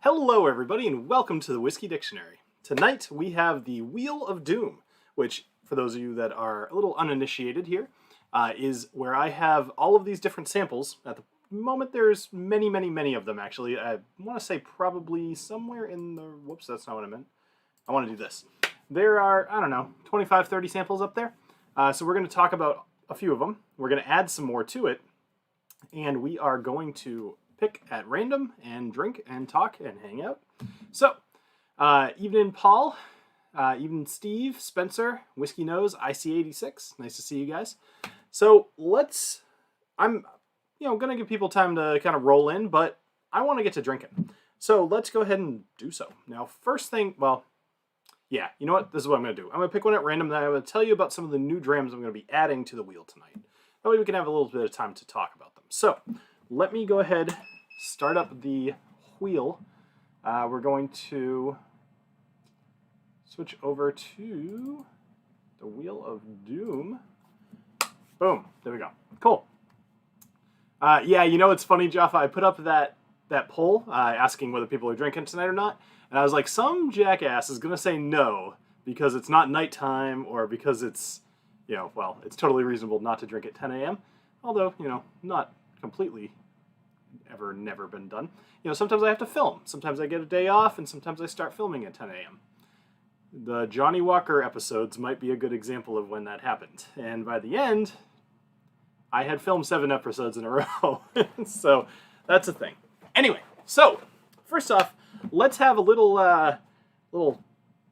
Hello everybody and welcome to the Whiskey Dictionary. Tonight we have the Wheel of Doom, which for those of you that are a little uninitiated here, is where I have all of these different samples. At the moment there's many of them actually. I want to say probably somewhere in the, whoops, that's not what I meant. I want to do this. There are, I don't know, 25, 30 samples up there. So we're going to talk about a few of them. We're going to add some more to it. And we are going to pick at random and drink and talk and hang out. So, evening Paul, evening Steve, Spencer, Whiskey Nose, IC86. Nice to see you guys. So I'm going to give people time to kind of roll in, but I want to get to drinking. So let's go ahead and do so. Now, first thing, well, yeah, you know what? This is what I'm going to do. I'm going to pick one at random, then I'm going to tell you about some of the new drams I'm going to be adding to the wheel tonight. That way we can have a little bit of time to talk about them. So, let me go ahead, start up the wheel. We're going to switch over to the Wheel of Doom. Boom, there we go. Cool. Yeah, you know it's funny, Jeff, I put up that poll asking whether people are drinking tonight or not, and I was like, some jackass is going to say no because it's not nighttime or because it's, well, it's totally reasonable not to drink at 10 a.m., although, not completely never been done. Sometimes I have to film. Sometimes I get a day off, and sometimes I start filming at 10 a.m. The Johnny Walker episodes might be a good example of when that happened. And by the end, I had filmed 7 episodes in a row. So that's a thing. Anyway, so first off, let's have a little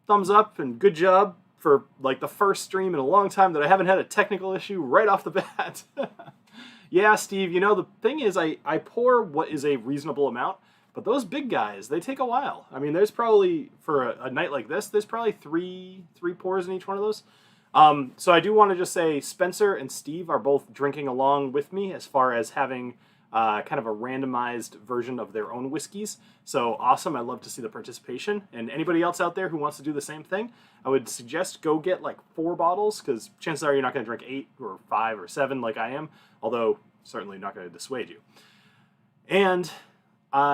thumbs up and good job for like the first stream in a long time that I haven't had a technical issue right off the bat. Yeah, Steve, the thing is I pour what is a reasonable amount, but those big guys, they take a while. I mean, there's probably, for a night like this, there's probably three pours in each one of those. So I do want to just say Spencer and Steve are both drinking along with me as far as having kind of a randomized version of their own whiskeys. So awesome, I love to see the participation. And anybody else out there who wants to do the same thing, I would suggest go get like 4 bottles, because chances are you're not going to drink 8 or 5 or 7 like I am, although certainly not going to dissuade you. And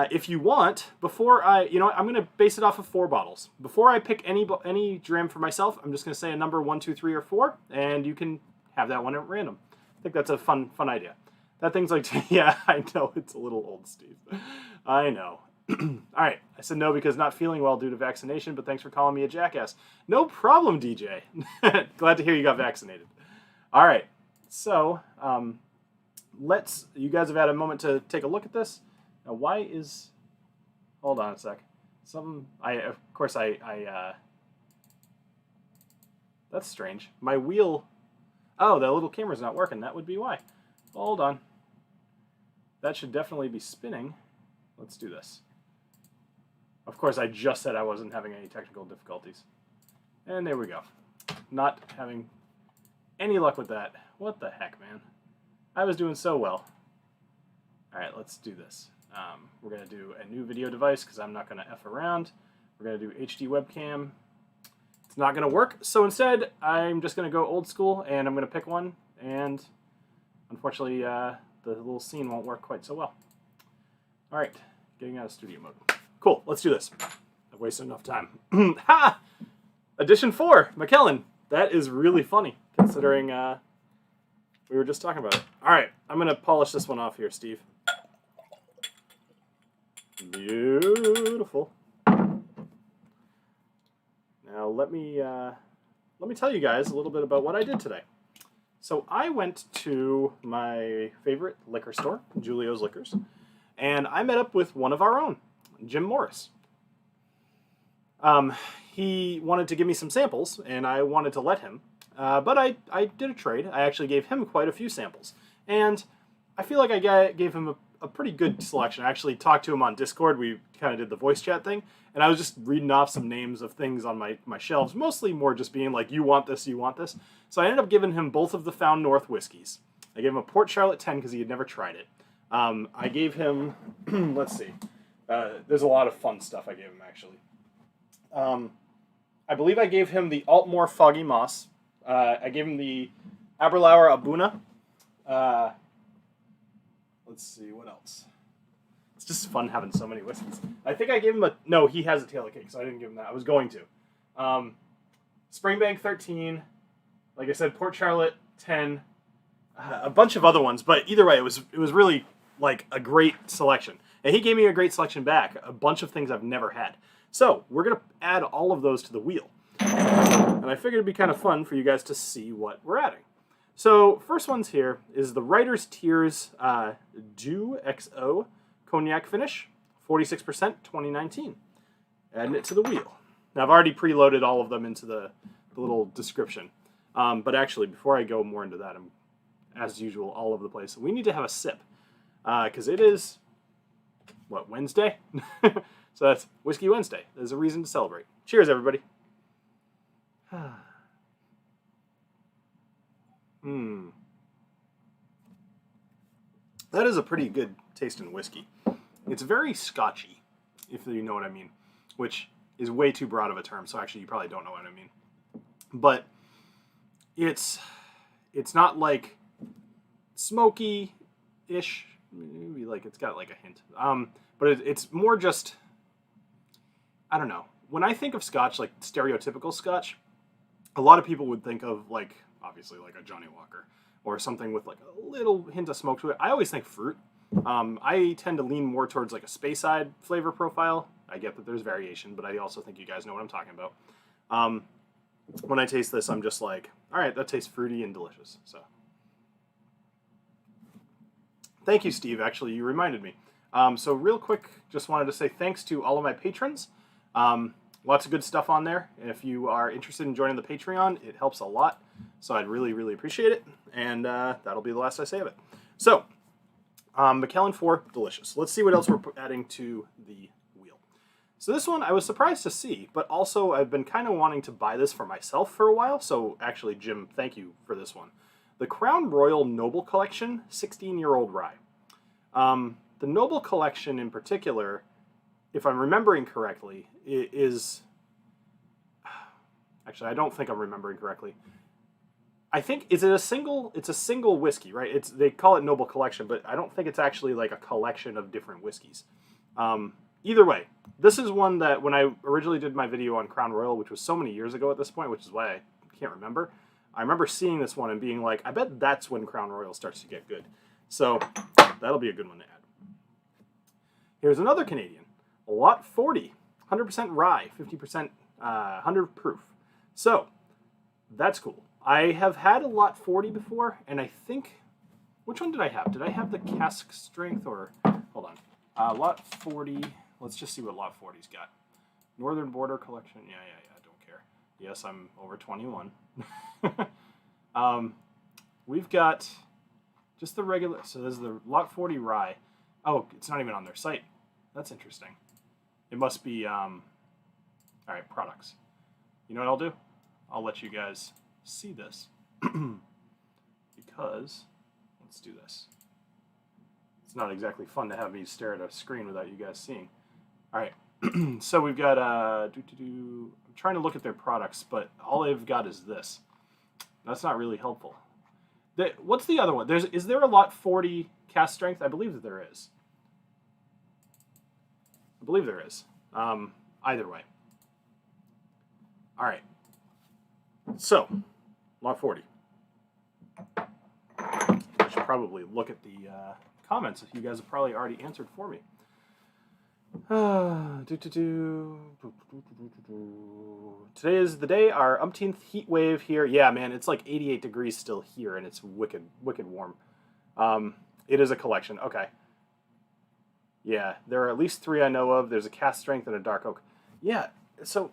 if you want, before I'm going to base it off of 4 bottles. Before I pick any dram for myself, I'm just going to say a number 1, 2, 3, or 4, and you can have that one at random. I think that's a fun idea. That thing's like, yeah, I know, it's a little old, Steve. I know. All right, I said no because not feeling well due to vaccination, but thanks for calling me a jackass. No problem, DJ. Glad to hear you got vaccinated. All right, so you guys have had a moment to take a look at this. Now, hold on a sec. That's strange. My wheel, oh, that little camera's not working. That would be why. Hold on. That should definitely be spinning. Let's do this. Of course, I just said I wasn't having any technical difficulties. And there we go. Not having any luck with that. What the heck, man? I was doing so well. All right, let's do this. We're going to do a new video device because I'm not going to F around. We're going to do HD webcam. It's not going to work, so instead, I'm just going to go old school, and I'm going to pick one, and unfortunately, the little scene won't work quite so well. All right, getting out of studio mode. Cool, let's do this. I've wasted enough time. Ha! Edition 4, McKellen. That is really funny, considering we were just talking about it. All right, I'm going to polish this one off here, Steve. Beautiful. Now let me tell you guys a little bit about what I did today. So I went to my favorite liquor store, Julio's Liquors, and I met up with one of our own, Jim Morris. He wanted to give me some samples, and I wanted to let him. but I did a trade. I actually gave him quite a few samples. And I feel like I gave him a pretty good selection. I actually talked to him on Discord. We kind of did the voice chat thing. And I was just reading off some names of things on my shelves, mostly more just being like, you want this, you want this. So I ended up giving him both of the Found North whiskeys. I gave him a Port Charlotte 10 because he had never tried it. I gave him, let's see, there's a lot of fun stuff I gave him, actually. I believe I gave him the Altmore Foggy Moss. I gave him the Aberlour Abuna. Let's see, what else? It's just fun having so many whiskeys. I think I gave him no, he has a tail of cake, so I didn't give him that. I was going to. Springbank 13. Like I said, Port Charlotte 10. A bunch of other ones, but either way, it was really like a great selection. And he gave me a great selection back, a bunch of things I've never had. So we're going to add all of those to the wheel. And I figured it'd be kind of fun for you guys to see what we're adding. So first one's here is the Writer's Tears Dew XO Cognac Finish, 46%, 2019. Adding it to the wheel. Now I've already preloaded all of them into the little description. But actually, before I go more into that, I'm, as usual, all over the place. We need to have a sip. Because it is, what, Wednesday? So that's Whiskey Wednesday. There's a reason to celebrate. Cheers, everybody. That is a pretty good tasting whiskey. It's very scotchy, if you know what I mean, which is way too broad of a term, so actually you probably don't know what I mean. But it's not like smoky-ish, maybe like it's got like a hint. But it's more just, I don't know. When I think of Scotch, like stereotypical Scotch, a lot of people would think of like, obviously like a Johnny Walker or something with like a little hint of smoke to it. I always think fruit. I tend to lean more towards like a Speyside flavor profile. I get that there's variation, but I also think you guys know what I'm talking about. When I taste this, I'm just like, all right, that tastes fruity and delicious. So, thank you, Steve. Actually, you reminded me. So real quick, just wanted to say thanks to all of my patrons. Lots of good stuff on there. If you are interested in joining the Patreon, it helps a lot. So I'd really, really appreciate it. And that'll be the last I say of it. So, Macallan 4, delicious. Let's see what else we're adding to the wheel. So this one I was surprised to see, but also I've been kind of wanting to buy this for myself for a while. So actually, Jim, thank you for this one. The Crown Royal Noble Collection 16-year-old rye. The Noble Collection in particular, if I'm remembering correctly, is... Actually, I don't think I'm remembering correctly. I think, is it a single, it's a single whiskey, right? They call it Noble Collection, but I don't think it's actually like a collection of different whiskeys. Either way, this is one that when I originally did my video on Crown Royal, which was so many years ago at this point, which is why I can't remember, I remember seeing this one and being like, I bet that's when Crown Royal starts to get good. So that'll be a good one to add. Here's another Canadian, Lot 40, 100% rye, 50%, 100 proof. So that's cool. I have had a Lot 40 before, and I think, which one did I have? Did I have the cask strength or, hold on, Lot 40, let's just see what Lot 40's got. Northern Border Collection, yeah, don't care. Yes, I'm over 21. We've got just the regular, so there's the Lot 40 rye. Oh, it's not even on their site. That's interesting. It must be, all right, products. You know what I'll do? I'll let you guys see this because let's do this. It's not exactly fun to have me stare at a screen without you guys seeing. All right, so we've got I'm trying to look at their products, but all they've got is this. That's not really helpful. What's the other one? Is there a Lot 40 cask strength? I believe that there is. I believe there is. Either way. All right. So, Lot 40. I should probably look at the comments. You guys have probably already answered for me. Today is the day, our umpteenth heat wave here. Yeah, man, it's like 88 degrees still here, and it's wicked, wicked warm. It is a collection. Okay. Yeah, there are at least 3 I know of. There's a cask strength and a dark oak. Yeah, so...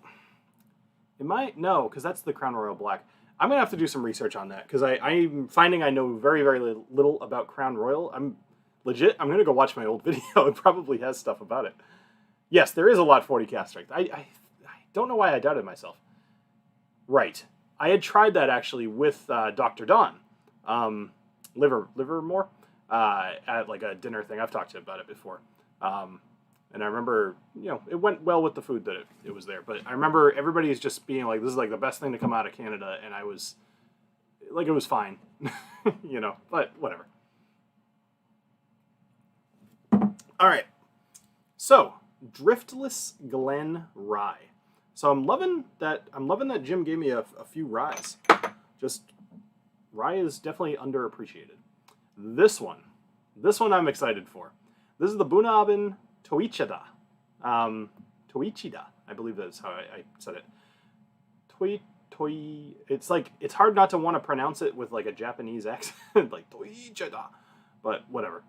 no, because that's the Crown Royal Black. I'm gonna have to do some research on that because I'm finding I know very, very little about Crown Royal. I'm gonna go watch my old video. It probably has stuff about it. Yes, there is a lot 40 cast strength. I don't know why I doubted myself. Right. I had tried that actually with Dr. Don, Livermore, at like a dinner thing. I've talked to him about it before. And I remember, it went well with the food that it was there. But I remember everybody's just being like, this is like the best thing to come out of Canada. And I was, like, it was fine, but whatever. All right. So, Driftless Glen Rye. So I'm loving that Jim gave me a few ryes. Just, rye is definitely underappreciated. This one I'm excited for. This is the Bunabin Toichida. Toichida, I believe that's how I said it. It's hard not to want to pronounce it with like a Japanese accent, like Toichida, but whatever.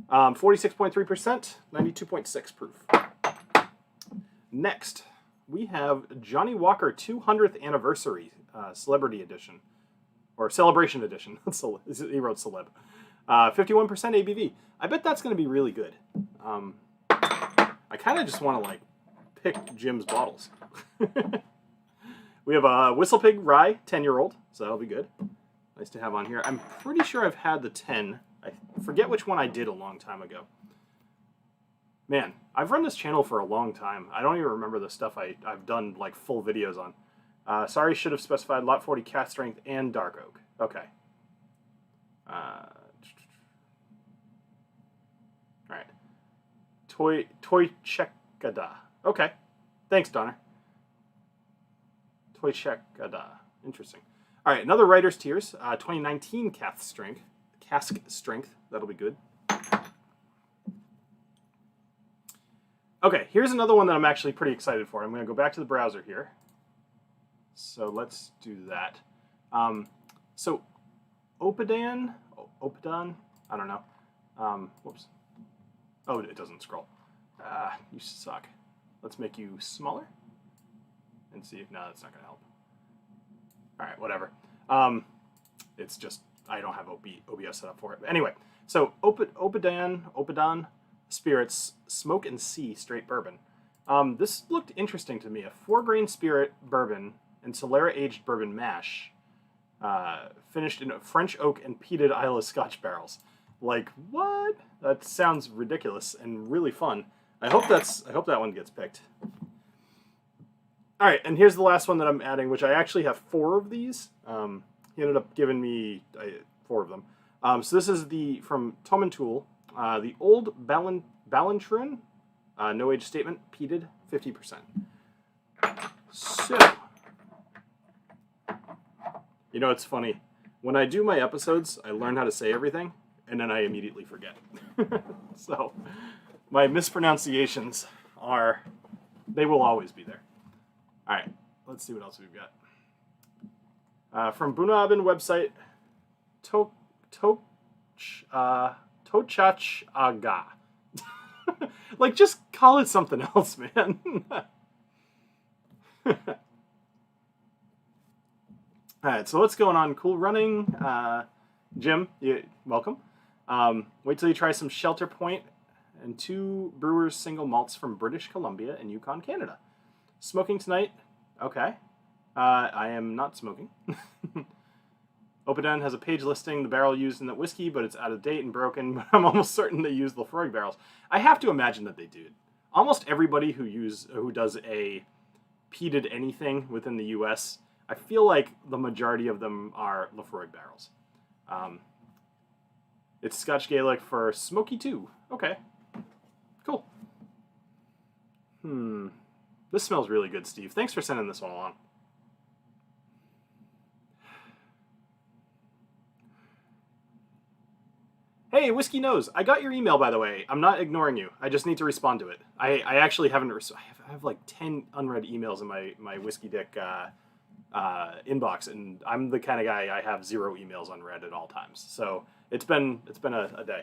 46.3%, 92.6 proof. Next, we have Johnny Walker 200th Anniversary Celebrity Edition, or Celebration Edition. He wrote celeb. 51% ABV. I bet that's going to be really good. I kind of just want to like pick Jim's bottles. We have a Whistle Pig Rye 10-year-old, so that'll be good. Nice to have on here. I'm pretty sure I've had the 10. I forget which one I did a long time ago. Man, I've run this channel for a long time. I don't even remember the stuff I've done like full videos on. Sorry, should have specified lot 40 cast strength and dark oak. Okay. All right. Toy Chekada. Okay. Thanks, Donner. Toy Chekada. Interesting. All right, another Writer's Tears. 2019 cask strength. That'll be good. Okay, here's another one that I'm actually pretty excited for. I'm going to go back to the browser here. So let's do that. So Opadan, I don't know. Whoops. Oh, it doesn't scroll. You suck. Let's make you smaller and see if, no, that's not going to help. All right, whatever. It's just, I don't have OBS set up for it. But anyway, so Opadan Spirits Smoke and Sea Straight Bourbon. This looked interesting to me. A 4-grain spirit bourbon and Solera aged bourbon mash, finished in French oak and peated Islay Scotch barrels. Like, what? That sounds ridiculous and really fun. I hope that one gets picked. All right, and here's the last one that I'm adding, which I actually have 4 of these. He ended up giving me 4 of them. So this is from Tom & Tool, the Old Ballantrae, no age statement, peated, 50%. So, it's funny. When I do my episodes, I learn how to say everything, and then I immediately forget. So, my mispronunciations they will always be there. All right, let's see what else we've got. From Bunabin website, Tochachaga. Like, just call it something else, man. All right, so what's going on? Cool running. Jim, welcome. Wait till you try some Shelter Point and 2 Brewers single malts from British Columbia and Yukon, Canada. Smoking tonight? Okay. I am not smoking. Opadan has a page listing the barrel used in that whiskey, but it's out of date and broken. But I'm almost certain they use Lafroig barrels. I have to imagine that they do. Almost everybody who does a peated anything within the U.S., I feel like the majority of them are Lafroig barrels. It's Scotch Gaelic for Smoky 2. Okay. Cool. This smells really good, Steve. Thanks for sending this one along. Hey, Whiskey Nose, I got your email, by the way. I'm not ignoring you. I just need to respond to it. I actually haven't... I have like 10 unread emails in my Whiskey Dick inbox, and I'm the kind of guy, I have 0 emails unread at all times. So it's been a day.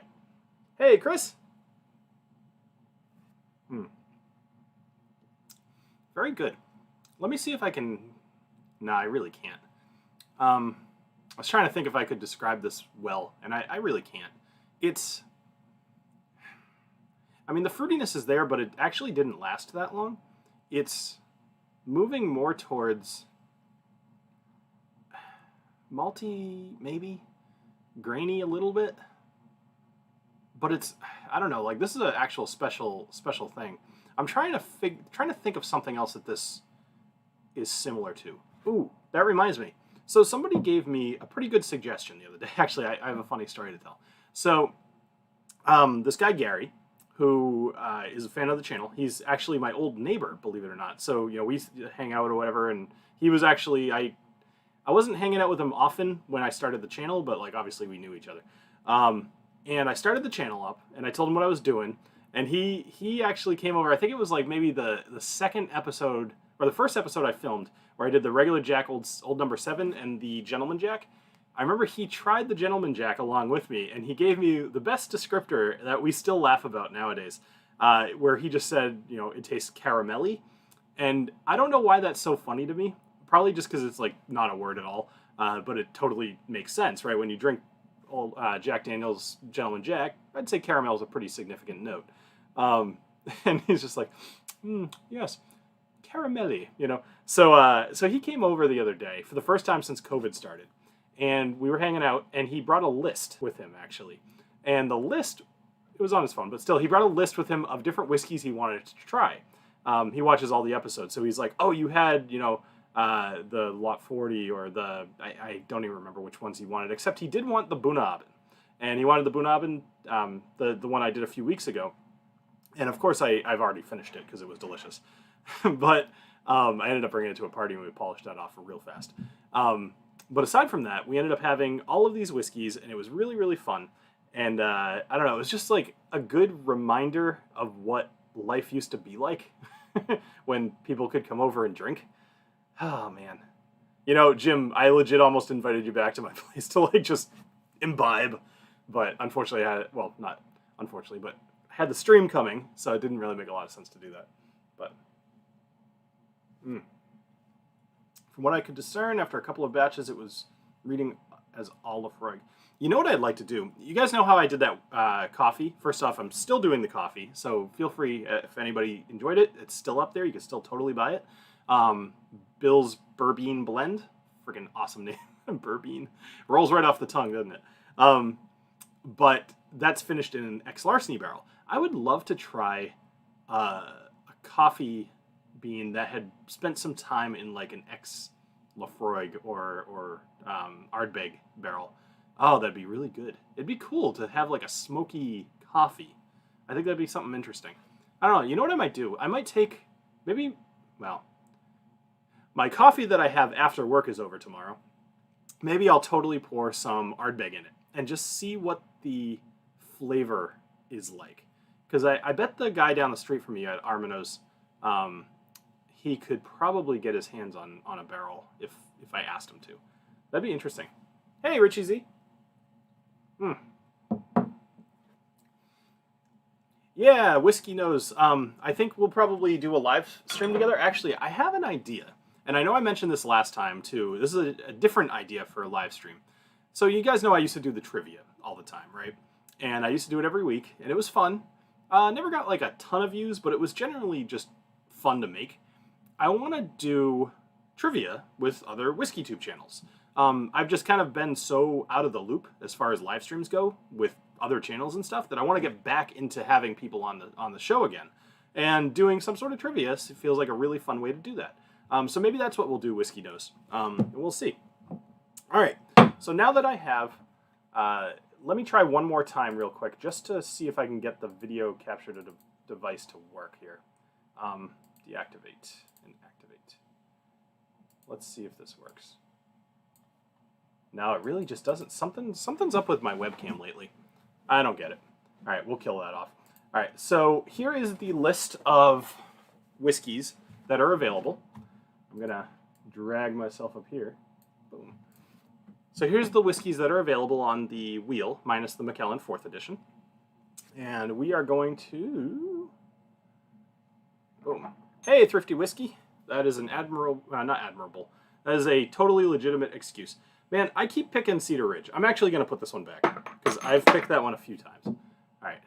Hey, Chris. Very good. Let me see if I can... Nah, I really can't. I was trying to think if I could describe this well, and I really can't. It's, I mean, the fruitiness is there, but it actually didn't last that long. It's moving more towards malty, maybe grainy a little bit, but it's, I don't know. Like, this is an actual special thing. I'm trying to think of something else that this is similar to. Ooh, that reminds me. So somebody gave me a pretty good suggestion the other day. Actually, I have a funny story to tell. So this guy Gary, who is a fan of the channel, he's actually my old neighbor, believe it or not. So we used to hang out or whatever, and he was actually I wasn't hanging out with him often when I started the channel, but like obviously we knew each other. And I started the channel up, and I told him what I was doing, and he actually came over. I think it was like maybe the second episode or the first episode I filmed where I did the regular Jack old number 7 and the Gentleman Jack. I remember he tried the Gentleman Jack along with me, and he gave me the best descriptor that we still laugh about nowadays, where he just said, it tastes caramelly. And I don't know why that's so funny to me. Probably just because it's like not a word at all, but it totally makes sense, right? When you drink old Jack Daniel's Gentleman Jack, I'd say caramel is a pretty significant note. And he's just like, yes, caramelly, So he came over the other day for the first time since COVID started. And we were hanging out, and he brought a list with him, actually. And the list, it was on his phone, but still, he brought a list with him of different whiskeys he wanted to try. He watches all the episodes, so he's like, oh, you had, the Lot 40, or I don't even remember which ones he wanted, except he did want the Bunnahabhain. And he wanted the Bunnahabhain, the one I did a few weeks ago. And of course, I've already finished it, because it was delicious. But I ended up bringing it to a party, and we polished that off real fast. But aside from that, we ended up having all of these whiskeys, and it was really, really fun. And I don't know, it was just like a good reminder of what life used to be like when people could come over and drink. Oh, man. Jim, I legit almost invited you back to my place to like just imbibe. But unfortunately, not unfortunately, but I had the stream coming, so it didn't really make a lot of sense to do that. But from what I could discern, after a couple of batches, it was reading as Olafroig. You know what I'd like to do? You guys know how I did that coffee? First off, I'm still doing the coffee, so feel free, if anybody enjoyed it, it's still up there. You can still totally buy it. Bill's Bourbon Blend. Freaking awesome name. Bourbon. Rolls right off the tongue, doesn't it? But that's finished in an ex-larceny barrel. I would love to try a coffee bean that had spent some time in like an ex-Laphroaig or Ardbeg barrel. Oh, that'd be really good. It'd be cool to have like a smoky coffee. I think that'd be something interesting. I don't know. You know what I might do? I might take my coffee that I have after work is over tomorrow. Maybe I'll totally pour some Ardbeg in it and just see what the flavor is like. Because I bet the guy down the street from me at Armino's, he could probably get his hands on a barrel if I asked him to. That'd be interesting. Hey, Richie Z. Yeah, Whiskey Nose. I think we'll probably do a live stream together. Actually, I have an idea. And I know I mentioned this last time, too. This is a different idea for a live stream. So you guys know I used to do the trivia all the time, right? And I used to do it every week, and it was fun. Never got like a ton of views, but it was generally just fun to make. I want to do trivia with other whiskey tube channels. I've just kind of been so out of the loop as far as live streams go with other channels and stuff that I want to get back into having people on the show again. And doing some sort of trivia feels like a really fun way to do that. So maybe that's what we'll do, Whiskey Nose. And we'll see. All right. So now that I have, let me try one more time real quick just to see if I can get the video capture device to work here. Deactivate and activate. Let's see if this works. No, it really just doesn't. Something's up with my webcam lately. I don't get it. All right, we'll kill that off. All right, so here is the list of whiskeys that are available. I'm going to drag myself up here. Boom. So here's the whiskeys that are available on the wheel, minus the Macallan 4th edition. And we are going to... Boom. Hey, Thrifty Whiskey. That is an not admirable. That is a totally legitimate excuse. Man, I keep picking Cedar Ridge. I'm actually going to put this one back because I've picked that one a few times. All right.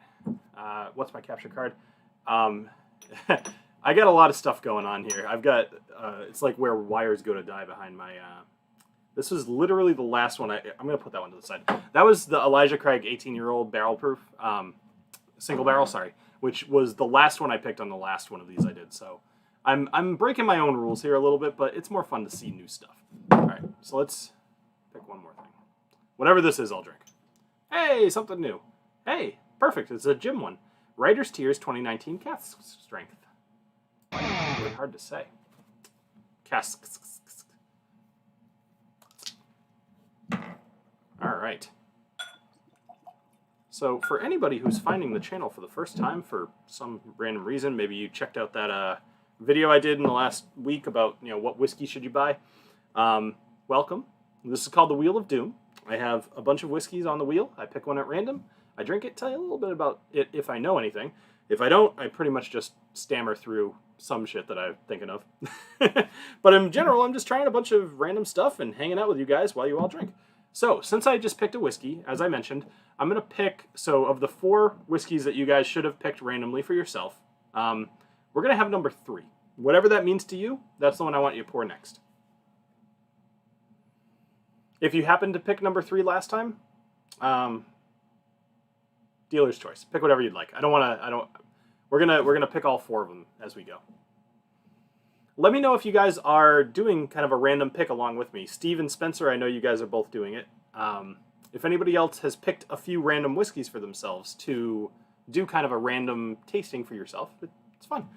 What's my capture card? I got a lot of stuff going on here. I've got, it's like where wires go to die behind my, this was literally the last one. I'm going to put that one to the side. That was the Elijah Craig 18-year-old barrel proof, single barrel, sorry, which was the last one I picked on the last one of these I did. So I'm breaking my own rules here a little bit, but it's more fun to see new stuff. All right, so let's pick one more thing. Whatever this is, I'll drink. Hey, something new. Hey, perfect. It's a Jim one. Writer's Tears 2019 cask strength. Really hard to say. Cask. All right. So for anybody who's finding the channel for the first time for some random reason, maybe you checked out that video I did in the last week about, you know, what whiskey should you buy. Welcome. This is called the Wheel of Doom. I have a bunch of whiskeys on the wheel. I pick one at random. I drink it, tell you a little bit about it if I know anything. If I don't, I pretty much just stammer through some shit that I'm thinking of. But in general, I'm just trying a bunch of random stuff and hanging out with you guys while you all drink. So, since I just picked a whiskey, as I mentioned, I'm going to pick, so of the 4 whiskeys that you guys should have picked randomly for yourself, we're going to have number 3. Whatever that means to you, that's the one I want you to pour next. If you happened to pick number 3 last time, dealer's choice. Pick whatever you'd like. We're gonna pick all 4 of them as we go. Let me know if you guys are doing kind of a random pick along with me. Steve and Spencer, I know you guys are both doing it. If anybody else has picked a few random whiskeys for themselves to do kind of a random tasting for yourself, it's fun.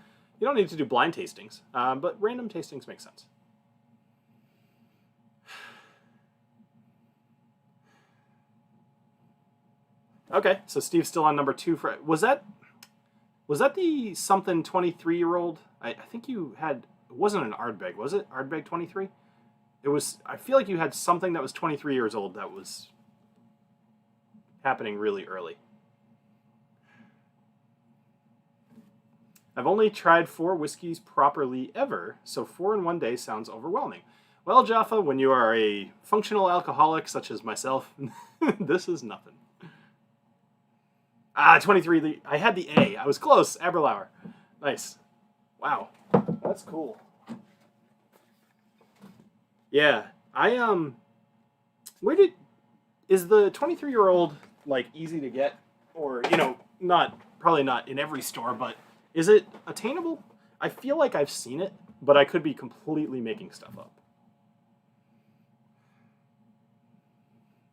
You don't need to do blind tastings, but random tastings make sense. Okay, so Steve's still on number 2 for, was that the something 23-year-old? I think you had, it wasn't an Ardbeg, was it? Ardbeg 23? It was, I feel like you had something that was 23 years old that was happening really early. I've only tried 4 whiskeys properly ever, so 4 in one day sounds overwhelming. Well, Jaffa, when you are a functional alcoholic such as myself, this is nothing. 23. I had the A. I was close. Aberlour. Nice. Wow. That's cool. Yeah. Is the 23-year-old like easy to get, or probably not in every store, but is it attainable? I feel like I've seen it, but I could be completely making stuff up.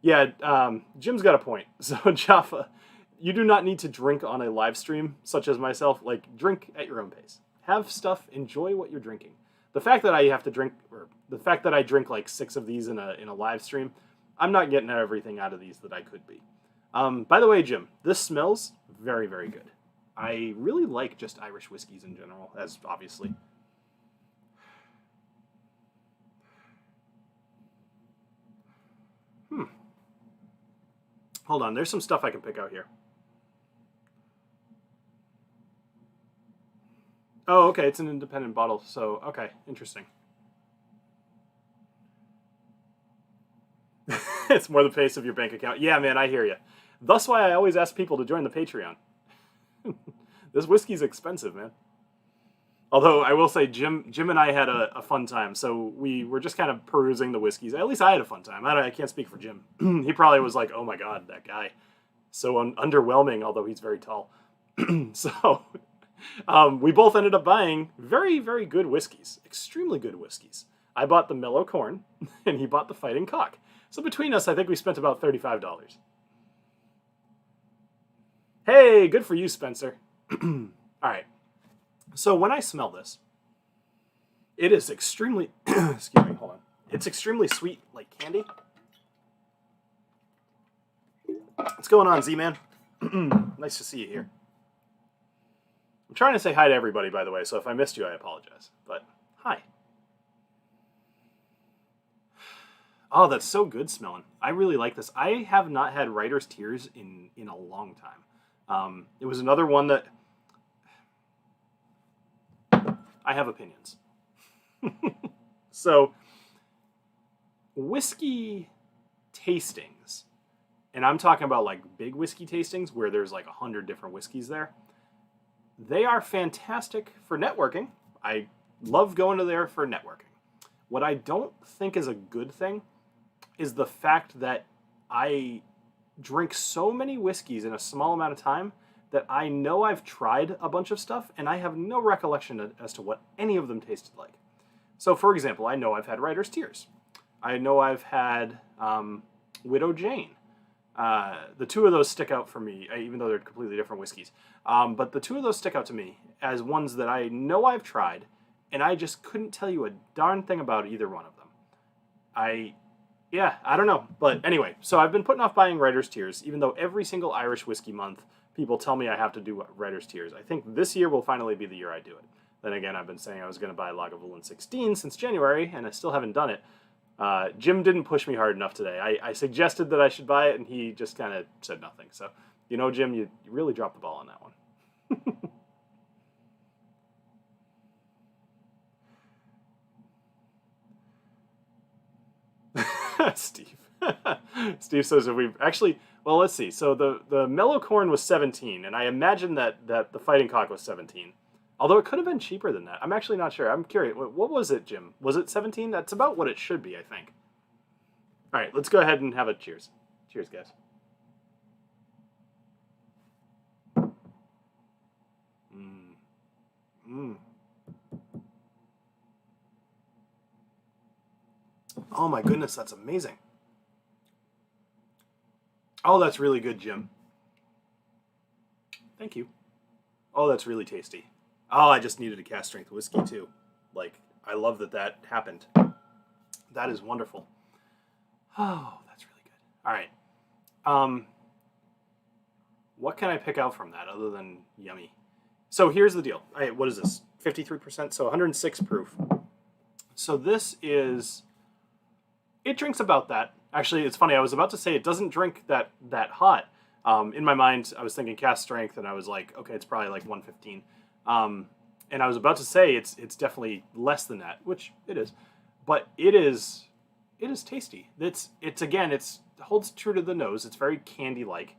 Yeah, Jim's got a point. So Jaffa, you do not need to drink on a live stream, such as myself. Like, drink at your own pace. Have stuff. Enjoy what you're drinking. The fact that I have to drink, or the fact that I drink like 6 of these in a live stream, I'm not getting everything out of these that I could be. By the way, Jim, this smells very, very good. I really like just Irish whiskeys in general, as obviously. Hold on, there's some stuff I can pick out here. Oh, okay, it's an independent bottle, so, okay, interesting. It's more the pace of your bank account. Yeah, man, I hear you. Thus why I always ask people to join the Patreon. This whiskey's expensive, man. Although, I will say, Jim and I had a fun time, so we were just kind of perusing the whiskeys. At least I had a fun time. I can't speak for Jim. He probably was like, oh my god, that guy. So underwhelming, although he's very tall. So... we both ended up buying very, very good whiskeys. Extremely good whiskeys. I bought the Mellow Corn, and he bought the Fighting Cock. So between us, I think we spent about $35. Hey, good for you, Spencer. All right. So when I smell this, it is extremely... excuse me, hold on. It's extremely sweet, like candy. What's going on, Z-Man? Nice to see you here. I'm trying to say hi to everybody, by the way, so if I missed you, I apologize. But, hi. Oh, that's so good smelling. I really like this. I have not had Writer's Tears in a long time. It was another one that... I have opinions. So, whiskey tastings, and I'm talking about like big whiskey tastings where there's like 100 different whiskeys there, they are fantastic for networking. I love going to there for networking. What I don't think is a good thing is the fact that I drink so many whiskeys in a small amount of time that I know I've tried a bunch of stuff and I have no recollection as to what any of them tasted like. So, for example, I know I've had Writer's Tears. I know I've had Widow Jane. The two of those stick out for me, even though they're completely different whiskeys. But the two of those stick out to me as ones that I know I've tried, and I just couldn't tell you a darn thing about either one of them. I don't know. But anyway, so I've been putting off buying Writer's Tears, even though every single Irish whiskey month, people tell me I have to do Writer's Tears. I think this year will finally be the year I do it. Then again, I've been saying I was going to buy Lagavulin 16 since January, and I still haven't done it. Jim didn't push me hard enough today. I suggested that I should buy it, and he just kind of said nothing. So, Jim, you really dropped the ball on that one. Steve. Steve says if we've actually, well, let's see. So the mellow corn was 17, and I imagine that the fighting cock was 17. Although it could have been cheaper than that. I'm actually not sure. I'm curious. What was it, Jim? Was it 17? That's about what it should be, I think. All right, let's go ahead and have a cheers. Cheers, guys. Oh my goodness, that's amazing. Oh, that's really good, Jim. Thank you. Oh, that's really tasty. Oh, I just needed a cast strength whiskey too. Like, I love that happened. That is wonderful. Oh, that's really good. All right. What can I pick out from that other than yummy? So here's the deal. What is this? 53%, so 106 proof. So this is, it drinks about that. Actually, it's funny. I was about to say it doesn't drink that hot. In my mind, I was thinking cast strength, and I was like, okay, it's probably like 115. And I was about to say it's definitely less than that, which it is, but it is tasty. It holds true to the nose. It's very candy-like.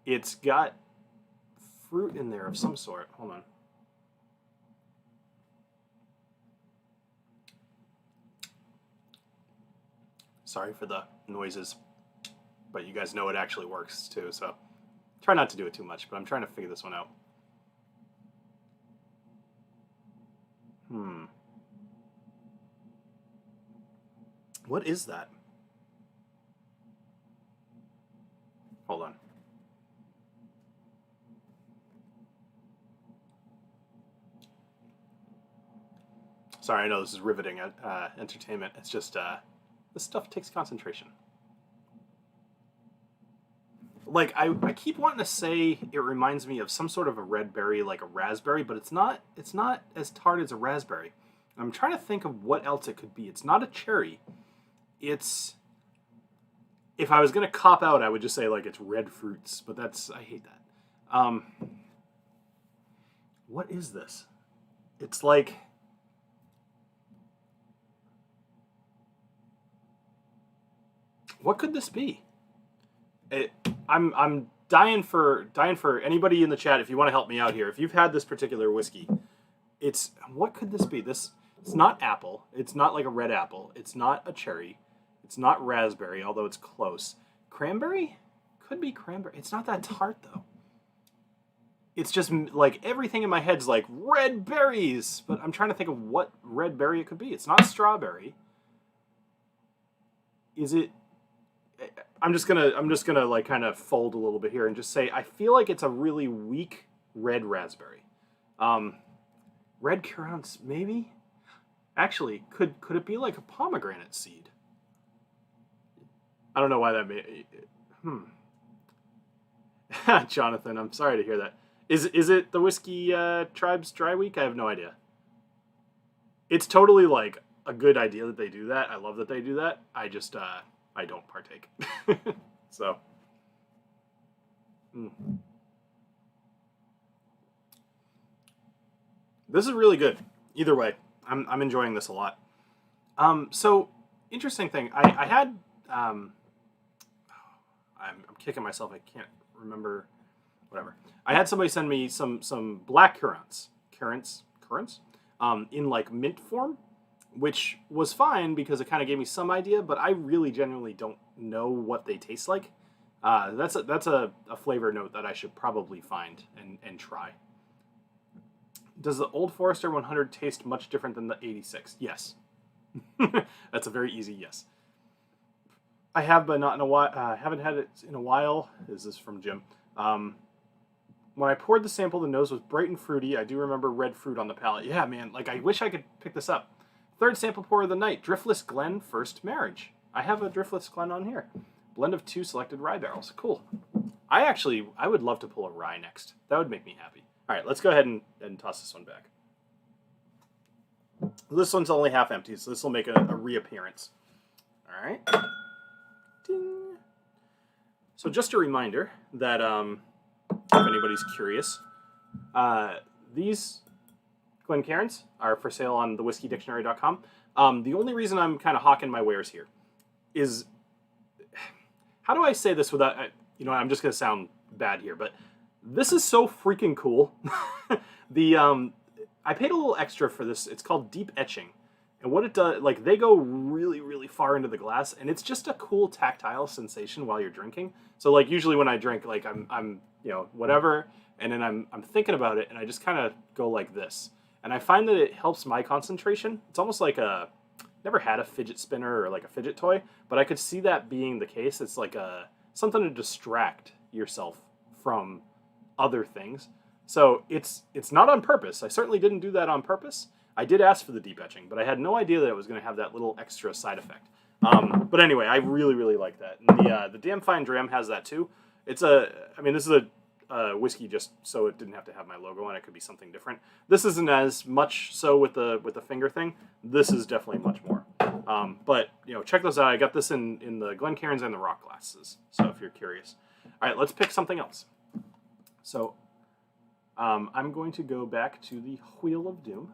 It's got fruit in there of some sort. Hold on. Sorry for the noises, but you guys know it actually works too, so try not to do it too much, but I'm trying to figure this one out. What is that? Hold on. Sorry, I know this is riveting entertainment. It's just, this stuff takes concentration. Like, I keep wanting to say it reminds me of some sort of a red berry, like a raspberry, but it's not as tart as a raspberry. I'm trying to think of what else it could be. It's not a cherry. It's, if I was going to cop out, I would just say like it's red fruits, but I hate that. What is this? It's like, what could this be? I'm dying for anybody in the chat if you want to help me out here. If you've had this particular whiskey, what could this be? It's not apple. It's not like a red apple. It's not a cherry. It's not raspberry, although it's close. Cranberry? Could be cranberry. It's not that tart though. It's just like everything in my head's like red berries, but I'm trying to think of what red berry it could be. It's not strawberry. Is it? I'm just gonna like kind of fold a little bit here and just say I feel like it's a really weak red raspberry. Red currants, maybe? Actually, could it be like a pomegranate seed? I don't know why that may. Jonathan, I'm sorry to hear that. Is it the Whiskey Tribe's Dry Week? I have no idea. It's totally like a good idea that they do that. I love that they do that. I just I don't partake. So. This is really good. Either way, I'm enjoying this a lot. So interesting thing. I had I'm kicking myself. I can't remember. Whatever. I had somebody send me some black currants, in like mint form, which was fine because it kind of gave me some idea. But I really genuinely don't know what they taste like. That's a flavor note that I should probably find and try. Does the Old Forester 100 taste much different than the 86? Yes. That's a very easy yes. I have, but not in a while. Haven't had it in a while. Is this from Jim? When I poured the sample, the nose was bright and fruity. I do remember red fruit on the palate. Yeah, man. Like, I wish I could pick this up. Third sample pour of the night. Driftless Glen First Marriage. I have a Driftless Glen on here. Blend of 2 selected rye barrels. Cool. I would love to pull a rye next. That would make me happy. All right, let's go ahead and toss this one back. This one's only half empty, so this will make a reappearance. All right. Ding. So just a reminder that if anybody's curious, these Glencairns are for sale on thewhiskydictionary.com. The only reason I'm kind of hawking my wares here is, how do I say this without, I'm just going to sound bad here, but this is so freaking cool. I paid a little extra for this. It's called deep etching. And what it does, like, they go really, really far into the glass, and it's just a cool tactile sensation while you're drinking. So, like, usually when I drink, like, I'm whatever, and then I'm thinking about it, and I just kind of go like this. And I find that it helps my concentration. It's almost like never had a fidget spinner or like a fidget toy, but I could see that being the case. It's like something to distract yourself from other things. So it's not on purpose. I certainly didn't do that on purpose. I did ask for the deep etching, but I had no idea that it was going to have that little extra side effect. But anyway, I really, really like that. And the Damn Fine Dram has that too. This is a whiskey just so it didn't have to have my logo on it. It could be something different. This isn't as much so with the finger thing. This is definitely much more. But check those out. I got this in the Glencairns and the rock glasses. So if you're curious. All right, let's pick something else. So I'm going to go back to the Wheel of Doom.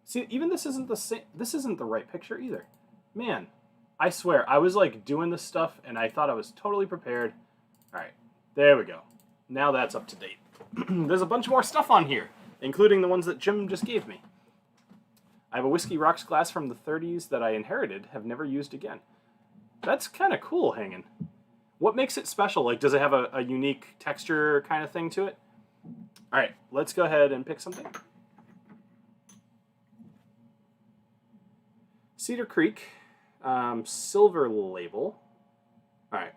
See, even this isn't the same. This isn't the right picture either. Man, I swear, I was like doing this stuff and I thought I was totally prepared. All right, there we go. Now that's up to date. There's a bunch more stuff on here, including the ones that Jim just gave me. I have a Whiskey Rocks glass from the 30s that I inherited, have never used again. That's kind of cool hanging. What makes it special? Like, does it have a unique texture kind of thing to it? All right, let's go ahead and pick something. Cedar Creek, silver label. All right.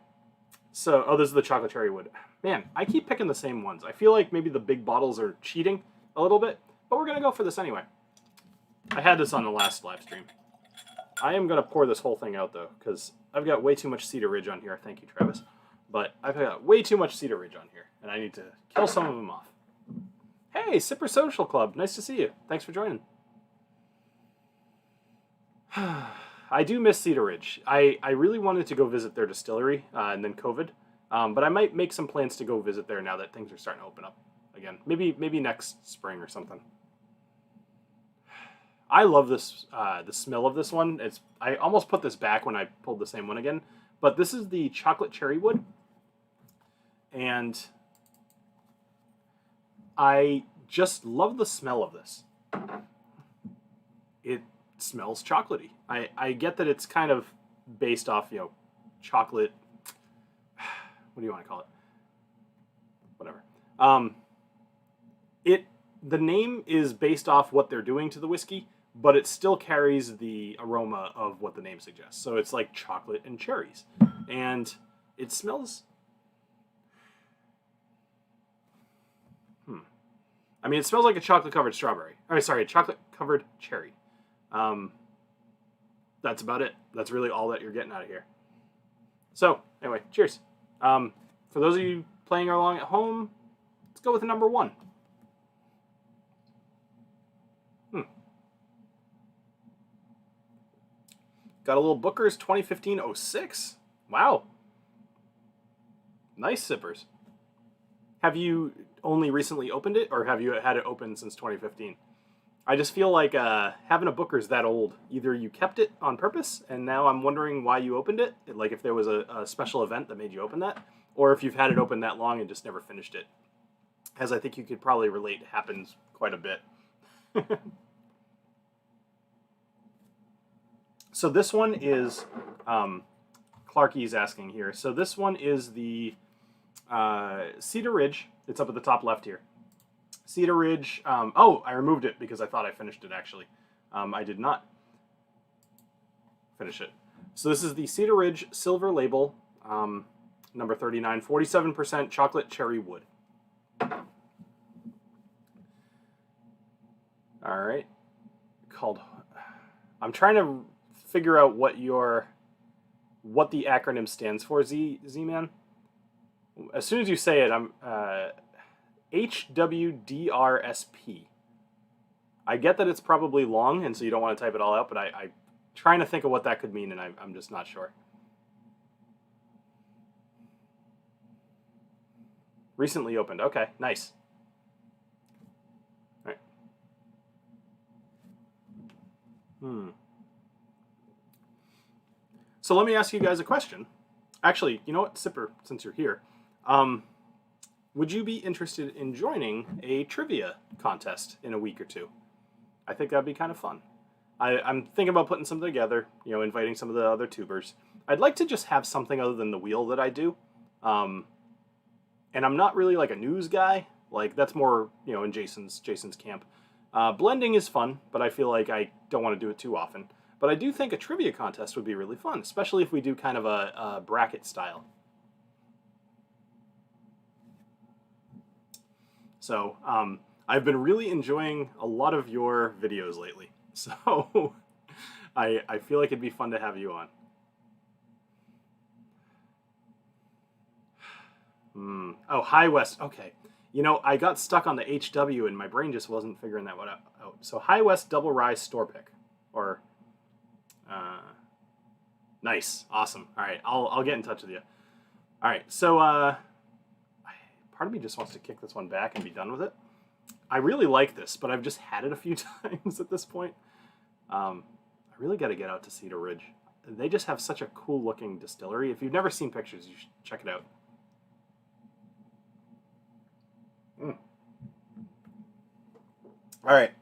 So, this is the chocolate cherry wood. Man, I keep picking the same ones. I feel like maybe the big bottles are cheating a little bit, but we're going to go for this anyway. I had this on the last live stream. I am going to pour this whole thing out, though, because I've got way too much Cedar Ridge on here. Thank you, Travis. But I've got way too much Cedar Ridge on here, and I need to kill some of them off. Hey, Sipper Social Club. Nice to see you. Thanks for joining. I do miss Cedar Ridge. I really wanted to go visit their distillery, and then COVID. But I might make some plans to go visit there now that things are starting to open up again. Maybe next spring or something. I love this, the smell of this one. I almost put this back when I pulled the same one again. But this is the chocolate cherry wood. And I just love the smell of this. It smells chocolatey. I get that it's kind of based off, chocolate. What do you want to call it? Whatever. The name is based off what they're doing to the whiskey, but it still carries the aroma of what the name suggests. So it's like chocolate and cherries. And it smells... it smells like a chocolate-covered strawberry. A chocolate-covered cherry. That's about it. That's really all that you're getting out of here. So, anyway, cheers. For those of you playing along at home, let's go with the number 1. Got a little Booker's 2015-06. Wow. Nice sippers. Have you only recently opened it, or have you had it open since 2015? I just feel like having a Booker's that old. Either you kept it on purpose, and now I'm wondering why you opened it. Like if there was a special event that made you open that, or if you've had it open that long and just never finished it. As I think you could probably relate, happens quite a bit. So this one is, Clarky's asking here. So this one is the Cedar Ridge. It's up at the top left here. Cedar Ridge. Oh, I removed it because I thought I finished it actually. I did not finish it. So this is the Cedar Ridge Silver Label, number 39, 47% chocolate cherry wood. All right. Called. I'm trying to figure out what the acronym stands for. Z-Man. As soon as you say it, I'm HWDRSP. I get that it's probably long, and so you don't want to type it all out, but I'm trying to think of what that could mean, and I'm just not sure. Recently opened. Okay, nice. All right. So let me ask you guys a question. Actually, you know what, Sipper, since you're here, would you be interested in joining a trivia contest in a week or two? I think that'd be kind of fun. I'm thinking about putting something together, inviting some of the other tubers. I'd like to just have something other than the wheel that I do. And I'm not really like a news guy. Like that's more, in Jason's camp. Blending is fun, but I feel like I don't want to do it too often. But I do think a trivia contest would be really fun, especially if we do kind of a bracket style. So I've been really enjoying a lot of your videos lately. So I feel like it'd be fun to have you on. Oh, High West. Okay. I got stuck on the HW and my brain just wasn't figuring that one out. So High West Double Rye Store Pick. Or, nice. Awesome. All right. I'll get in touch with you. All right. So, part of me just wants to kick this one back and be done with it. I really like this, but I've just had it a few times at this point. I really got to get out to Cedar Ridge. They just have such a cool looking distillery. If you've never seen pictures, you should check it out. All right,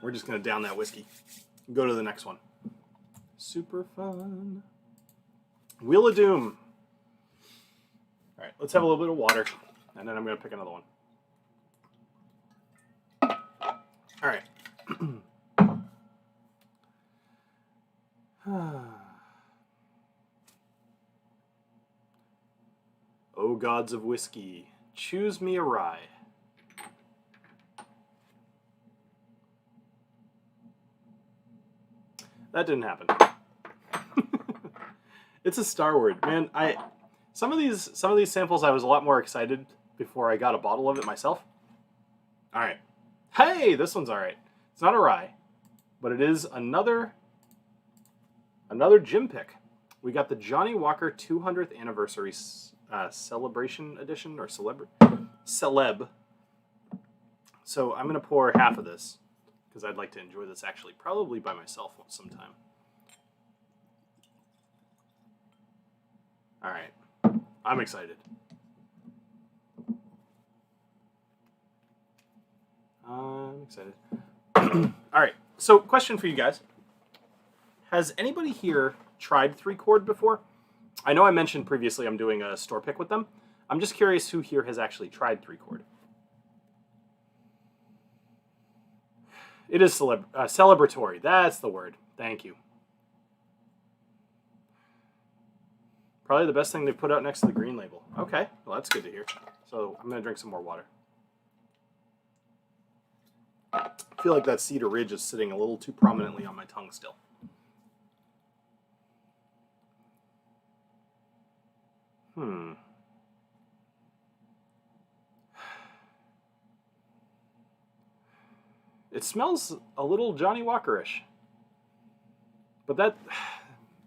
we're just gonna down that whiskey. Go to the next one. Super fun. Wheel of Doom. All right, let's have a little bit of water, and then I'm gonna pick another one. All right. Oh gods of whiskey, choose me a rye. That didn't happen. It's a Star Word, man. Some of these samples I was a lot more excited before I got a bottle of it myself. All right. Hey, this one's all right. It's not a rye, but it is another gym pick. We got the Johnny Walker 200th anniversary celebration edition or celeb. So I'm gonna pour half of this because I'd like to enjoy this actually, probably by myself sometime. All right, I'm excited. I'm excited. All right, so question for you guys. Has anybody here tried 3-chord before? I know I mentioned previously I'm doing a store pick with them. I'm just curious who here has actually tried 3-chord. It is celebratory. That's the word. Thank you. Probably the best thing they've put out next to the green label. Okay, well that's good to hear. So I'm going to drink some more water. I feel like that Cedar Ridge is sitting a little too prominently on my tongue still. It smells a little Johnny Walker-ish. But that,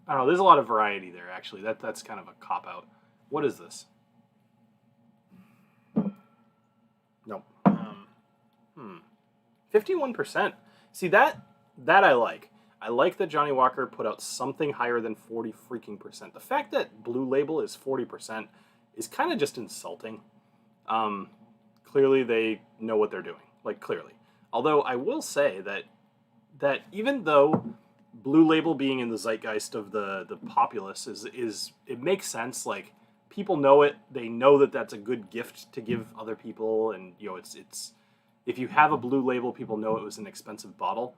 I don't know, there's a lot of variety there, actually. That's kind of a cop-out. What is this? Nope. 51%. See, that I like. I like that Johnny Walker put out something higher than 40 freaking percent. The fact that Blue Label is 40% is kind of just insulting. Clearly they know what they're doing. Like, clearly. Although I will say that even though Blue Label being in the zeitgeist of the populace is it makes sense. Like, people know it. They know that that's a good gift to give other people, and you know it's if you have a Blue Label, people know it was an expensive bottle,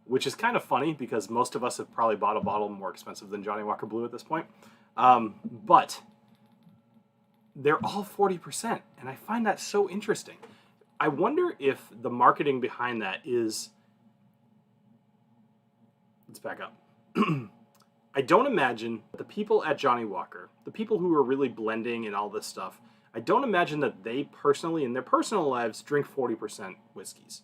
which is kind of funny because most of us have probably bought a bottle more expensive than Johnny Walker Blue at this point. But they're all 40%, and I find that so interesting. I wonder if the marketing behind that is... Let's back up. I don't imagine the people at Johnny Walker, the people who are really blending and all this stuff, I don't imagine that they personally, in their personal lives, drink 40% whiskeys.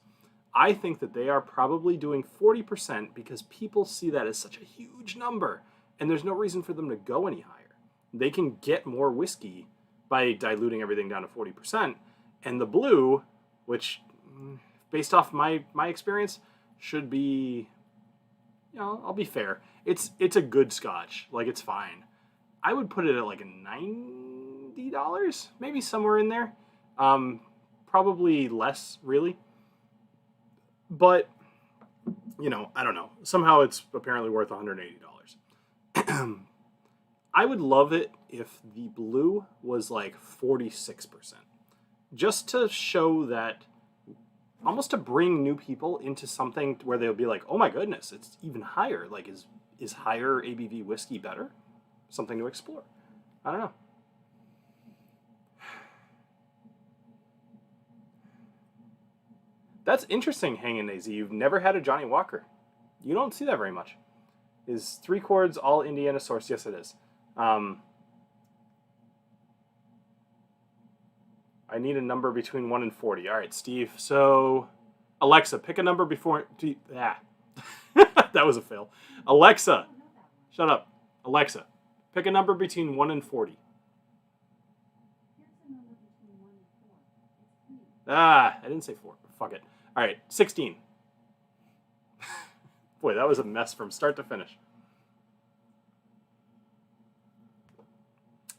I think that they are probably doing 40% because people see that as such a huge number, and there's no reason for them to go any higher. They can get more whiskey by diluting everything down to 40%, and the blue, which, based off my experience, should be, you know, I'll be fair. It's a good scotch. Like, it's fine. I would put it at like a $90, maybe somewhere in there. Probably less, really. But, you know, I don't know. Somehow it's apparently worth $180. I would love it if the blue was like 46%. Just to show that, almost to bring new people into something where they'll be like, oh my goodness, it's even higher. Like, is higher ABV whiskey better? Something to explore. I don't know. That's interesting, Hangin' AZ. You've never had a Johnny Walker. You don't see that very much. Is 3 chords all Indiana source? Yes, it is. I need a number between 1 and 40. All right, Steve. So, Alexa, pick a number before... that was a fail. Alexa, shut up. Alexa, pick a number between 1 and 40. I didn't say 4. Fuck it. All right, 16. Boy, that was a mess from start to finish.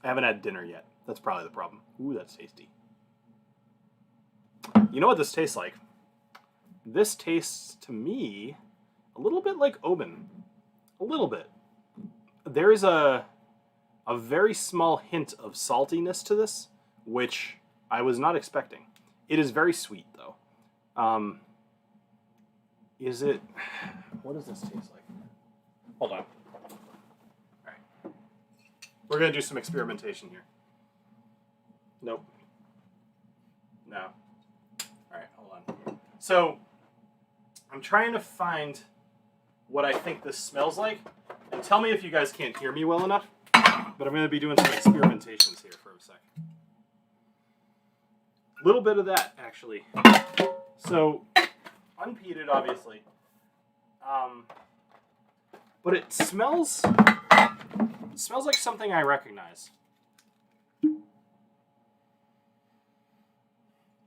I haven't had dinner yet. That's probably the problem. Ooh, that's tasty. You know what this tastes like? This tastes, to me, a little bit like Oban. A little bit. There is a very small hint of saltiness to this, which I was not expecting. It is very sweet, though. Is it... What does this taste like? Hold on. All right. We're going to do some experimentation here. Nope. No. All right, hold on. So, I'm trying to find what I think this smells like, and tell me if you guys can't hear me well enough, but I'm going to be doing some experimentations here for a sec. A little bit of that, actually. So, unpeated, obviously. But it smells like something I recognize.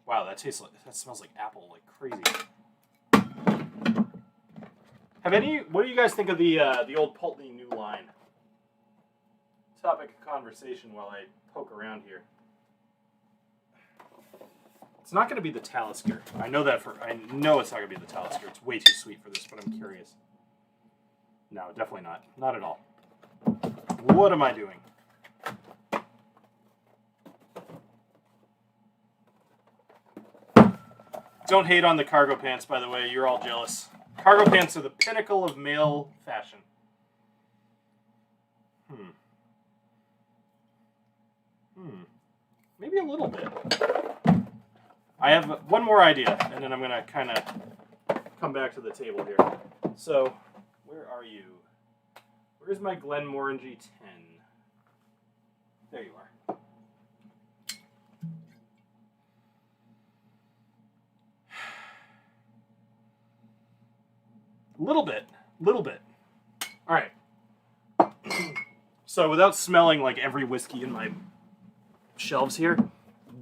Wow, that smells like apple like crazy. What do you guys think of the old Pulteney New Line? Topic of conversation while I poke around here. It's not going to be the Talisker. I know it's not going to be the Talisker. It's way too sweet for this, but I'm curious. No, definitely not. Not at all. What am I doing? Don't hate on the cargo pants, by the way. You're all jealous. Cargo pants are the pinnacle of male fashion. Maybe a little bit. I have one more idea, and then I'm going to kind of come back to the table here. So, where are you? Where's my Glenmorangie 10? There you are. Little bit. All right. So without smelling like every whiskey in my shelves here,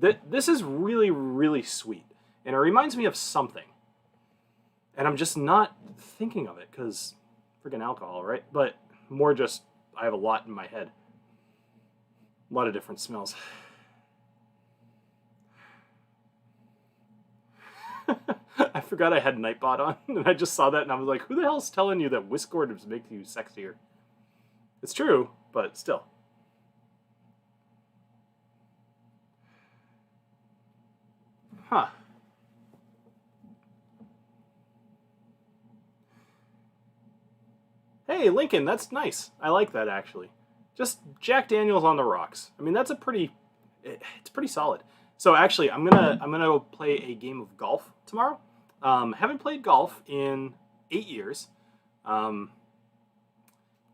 this is really, really sweet. And it reminds me of something. And I'm just not thinking of it because freaking alcohol, right? But more just, I have a lot in my head. A lot of different smells. I forgot I had Nightbot on, and I just saw that, and I was like, who the hell's telling you that whiskers make you sexier? It's true, but still. Huh. Hey, Lincoln, that's nice. I like that, actually. Just Jack Daniels on the rocks. I mean, that's it's pretty solid. So actually, I'm gonna play a game of golf tomorrow. Haven't played golf in 8 years. Um,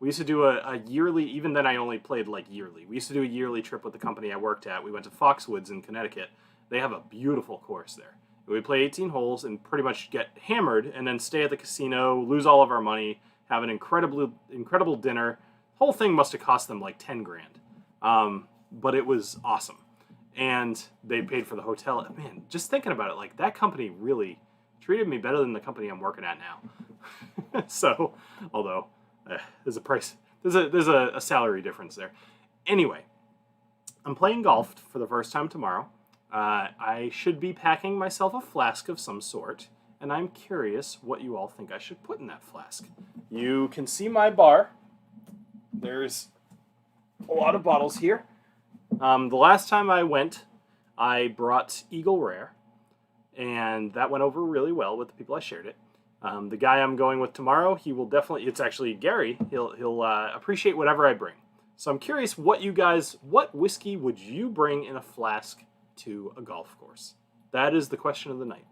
we used to do a yearly. Even then, I only played like yearly. We used to do a yearly trip with the company I worked at. We went to Foxwoods in Connecticut. They have a beautiful course there. We play 18 holes and pretty much get hammered, and then stay at the casino, lose all of our money, have an incredible dinner. The whole thing must have cost them like 10 grand. But it was awesome. And they paid for the hotel. Man, just thinking about it, like that company really treated me better than the company I'm working at now. So, although there's a price, there's a salary difference there. Anyway, I'm playing golf for the first time tomorrow. I should be packing myself a flask of some sort, and I'm curious what you all think I should put in that flask. You can see my bar. There's a lot of bottles here. The last time I went, I brought Eagle Rare, and that went over really well with the people I shared it. The guy I'm going with tomorrow, he will definitely, it's actually Gary, he'll appreciate whatever I bring. So I'm curious what whiskey would you bring in a flask to a golf course? That is the question of the night.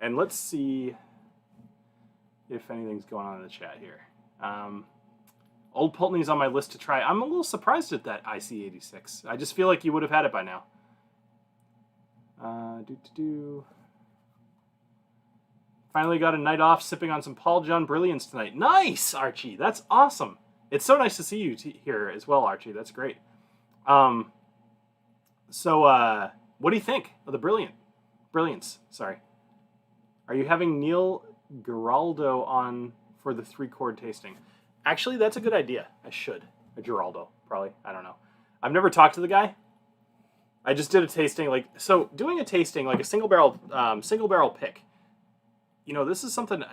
And let's see if anything's going on in the chat here. Old Pulteney's on my list to try. I'm a little surprised at that IC86. I just feel like you would have had it by now. Finally got a night off sipping on some Paul John Brilliance tonight. Nice, Archie. That's awesome. It's so nice to see you here as well, Archie. That's great. So what do you think of the Brilliance? Sorry. Are you having Neil Giraldo on for the 3-chord tasting? Actually, that's a good idea. I should. A Giraldo, probably. I don't know. I've never talked to the guy. I just did a tasting, so doing a tasting, like a single barrel pick. You know, this is something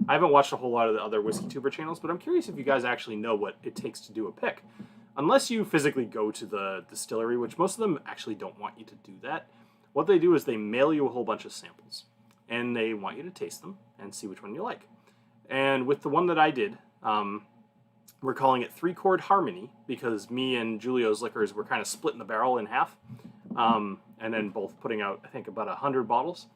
I haven't watched a whole lot of the other whiskey tuber channels, but I'm curious if you guys actually know what it takes to do a pick. Unless you physically go to the distillery, which most of them actually don't want you to do that. What they do is they mail you a whole bunch of samples, and they want you to taste them and see which one you like. And with the one that I did, we're calling it 3-chord Harmony because me and Julio's Liquors were kind of splitting the barrel in half, and then both putting out, I think, about 100 bottles.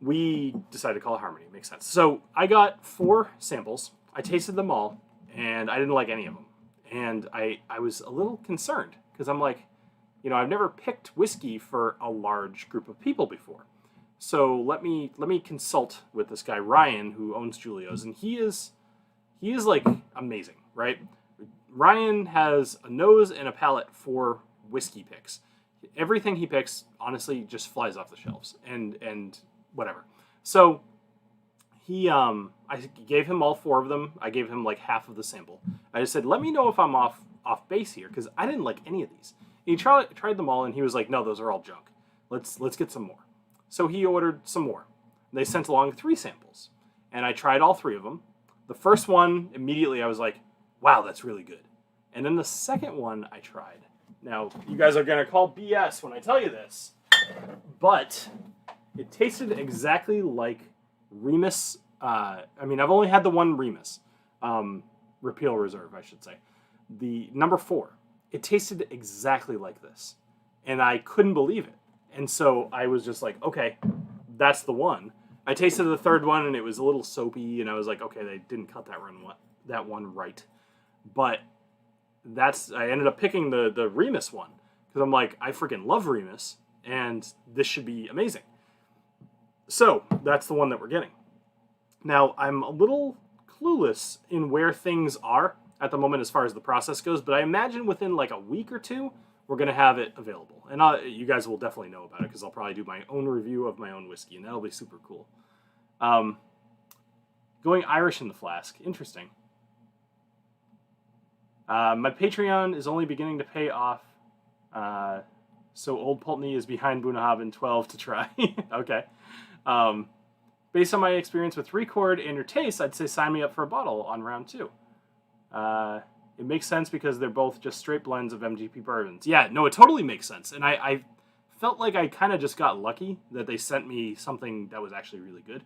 We decided to call it Harmony. Makes sense. So I got 4 samples. I tasted them all, and I didn't like any of them. And I was a little concerned because I'm like, you know, I've never picked whiskey for a large group of people before. So let me consult with this guy Ryan who owns Julio's, and he is like amazing, right? Ryan has a nose and a palate for whiskey picks. Everything he picks, honestly, just flies off the shelves and whatever. So I gave him all 4 of them. I gave him like half of the sample. I just said, let me know if I'm off base here because I didn't like any of these. He tried them all and he was like, no, those are all junk. Let's get some more. So he ordered some more. They sent along 3 samples, and I tried all 3 of them. The first one, immediately I was like, wow, that's really good. And then the second one I tried. Now, you guys are going to call BS when I tell you this, but it tasted exactly like Remus. I mean, I've only had the one Remus. Repeal Reserve, I should say. The number 4. It tasted exactly like this. And I couldn't believe it. And so I was just like, okay, that's the one. I tasted the third one and it was a little soapy, and I was like, okay, they didn't cut that one right. But I ended up picking the Remus one because I'm like, I freaking love Remus, and this should be amazing. So that's the one that we're getting. Now, I'm a little clueless in where things are at the moment as far as the process goes, but I imagine within like a week or 2, we're going to have it available. And you guys will definitely know about it because I'll probably do my own review of my own whiskey, and that'll be super cool. Going Irish in the flask. Interesting. My Patreon is only beginning to pay off, so Old Pulteney is behind Bunnahabhain 12 to try. Okay. Based on my experience with Record and your taste, I'd say sign me up for a bottle on round 2. It makes sense because they're both just straight blends of MGP bourbons. Yeah, no, it totally makes sense. And I felt like I kind of just got lucky that they sent me something that was actually really good.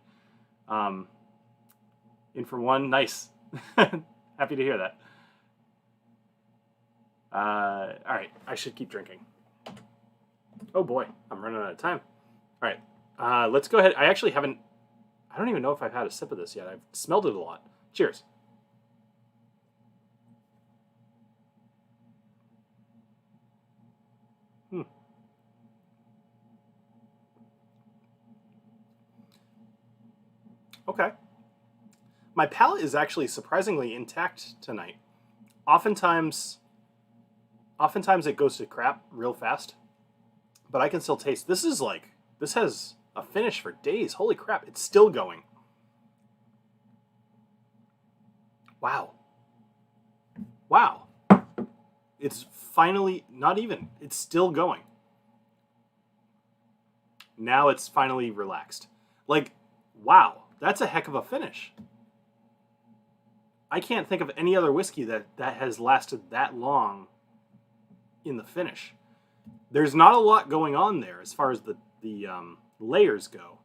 In for one, nice. Happy to hear that. All right, I should keep drinking. Oh boy, I'm running out of time. All right, let's go ahead. I don't even know if I've had a sip of this yet. I've smelled it a lot. Cheers. Okay. My palate is actually surprisingly intact tonight. Oftentimes it goes to crap real fast, but I can still taste. This has a finish for days. Holy crap, it's still going. Wow. Wow. It's finally, not even, it's still going. Now it's finally relaxed. Like, wow, that's a heck of a finish. I can't think of any other whiskey that has lasted that long in the finish. There's not a lot going on there as far as the layers go,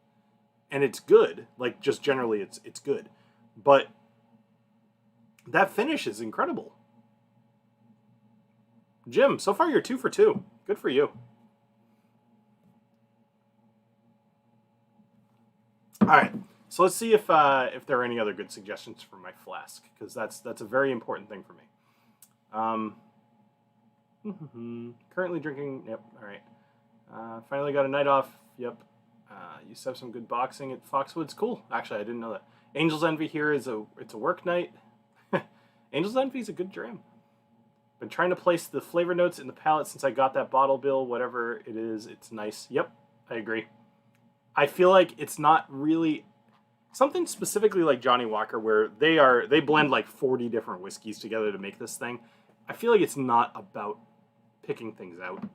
and it's good. Like, just generally, it's good, but that finish is incredible. Jim, so far you're 2 for 2. Good for you. All right, so let's see if there are any other good suggestions for my flask, because that's a very important thing for me. Currently drinking. Yep. All right. Finally got a night off. Yep. Used to have some good boxing at Foxwoods. Cool. Actually, I didn't know that. Angel's Envy here it's a work night. Angel's Envy is a good dram. Been trying to place the flavor notes in the palate since I got that bottle, Bill. Whatever it is, it's nice. Yep, I agree. I feel like it's not really something specifically like Johnny Walker where they blend like 40 different whiskeys together to make this thing. I feel like it's not about picking things out,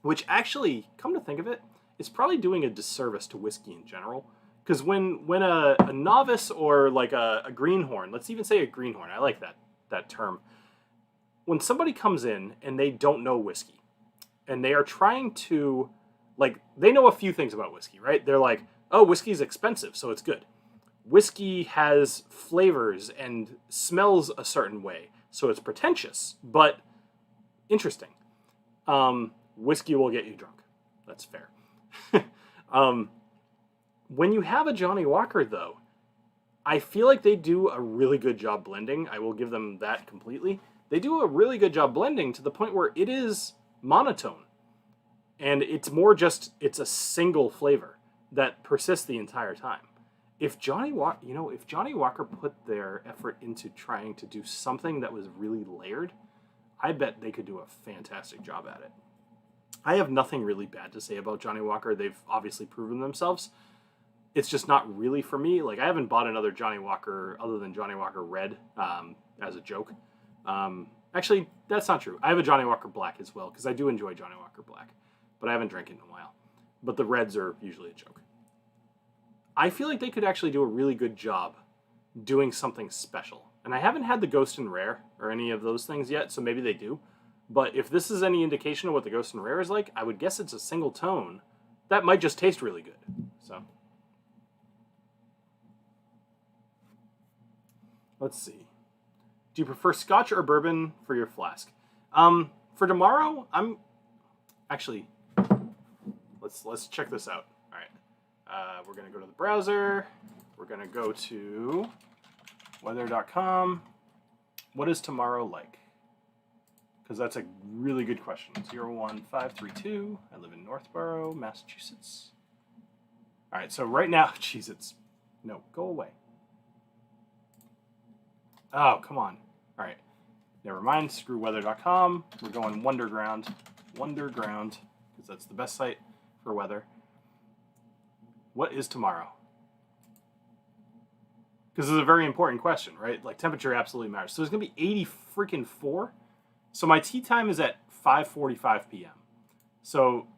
which actually, come to think of it, is probably doing a disservice to whiskey in general. Because when a novice or like a greenhorn, let's even say a greenhorn, I like that term. When somebody comes in and they don't know whiskey, and they are trying to, like, they know a few things about whiskey, right? They're like, oh, whiskey's expensive, so it's good. Whiskey has flavors and smells a certain way, so it's pretentious, but interesting. Whiskey will get you drunk. That's fair. When you have a Johnny Walker, though, I feel like they do a really good job blending. I will give them that completely. They do a really good job blending to the point where it is monotone. And it's more just, it's a single flavor that persists the entire time. If Johnny Walker put their effort into trying to do something that was really layered, I bet they could do a fantastic job at it. I have nothing really bad to say about Johnny Walker. They've obviously proven themselves. It's just not really for me. Like, I haven't bought another Johnny Walker other than Johnny Walker Red as a joke. Actually, that's not true. I have a Johnny Walker Black as well, because I do enjoy Johnny Walker Black, but I haven't drank it in a while. But the Reds are usually a joke. I feel like they could actually do a really good job doing something special. And I haven't had the Ghost and Rare or any of those things yet, so maybe they do. But if this is any indication of what the Ghost and Rare is like, I would guess it's a single tone. That might just taste really good. So, let's see. Do you prefer Scotch or bourbon for your flask? For tomorrow, actually, let's check this out. All right, we're gonna go to the browser. We're gonna go to weather.com. What is tomorrow like? Because that's a really good question. 01532. I live in Northborough, Massachusetts. All right, so right now, no, go away. Oh, come on. All right, never mind. Screw weather.com. We're going Wonderground. Wonderground, because that's the best site for weather. What is tomorrow? Because this is a very important question, right? Like, temperature absolutely matters. So it's going to be 80 freaking 4. So my tea time is at 5:45 p.m. So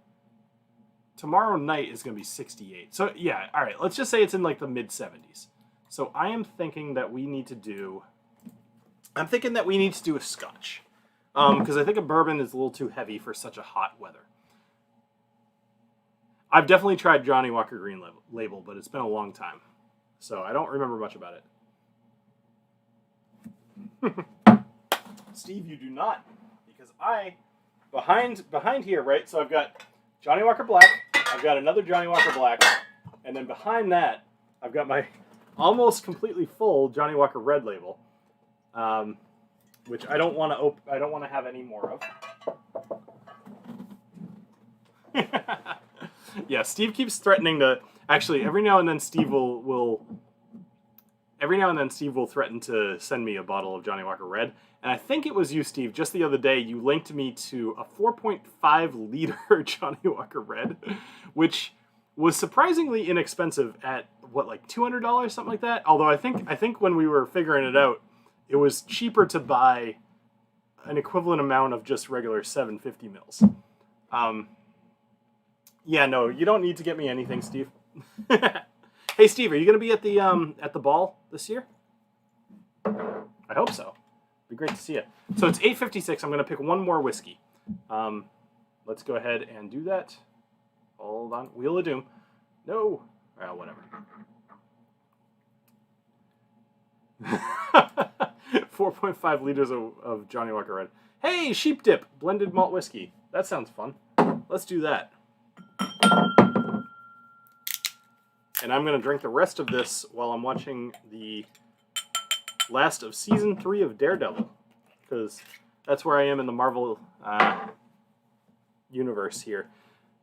tomorrow night is going to be 68. So yeah, all right, let's just say it's in like the mid 70s. So I am thinking that we need to do a scotch. Because I think a bourbon is a little too heavy for such a hot weather. I've definitely tried Johnny Walker Green Label, but it's been a long time. So I don't remember much about it. Steve, you do not. Because behind here, right? So I've got Johnny Walker Black. I've got another Johnny Walker Black. And then behind that, I've got my almost completely full Johnny Walker Red Label. Which I don't want to have any more of. Yeah, Steve keeps threatening to. Actually, every now and then Steve will threaten to send me a bottle of Johnny Walker Red. And I think it was you, Steve, just the other day, you linked me to a 4.5 liter Johnny Walker Red, which was surprisingly inexpensive at what, like $200, something like that. Although I think when we were figuring it out, it was cheaper to buy an equivalent amount of just regular 750 mils. Yeah, no, you don't need to get me anything, Steve. Hey, Steve, are you going to be at the ball this year? I hope so. It'd be great to see you. So it's 8:56. I'm going to pick one more whiskey. Let's go ahead and do that. Hold on. Wheel of Doom. No. Well, whatever. 4.5 liters of Johnny Walker Red. Hey, Sheep Dip blended malt whiskey. That sounds fun. Let's do that. And I'm going to drink the rest of this while I'm watching the last of Season 3 of Daredevil. Because that's where I am in the Marvel universe here.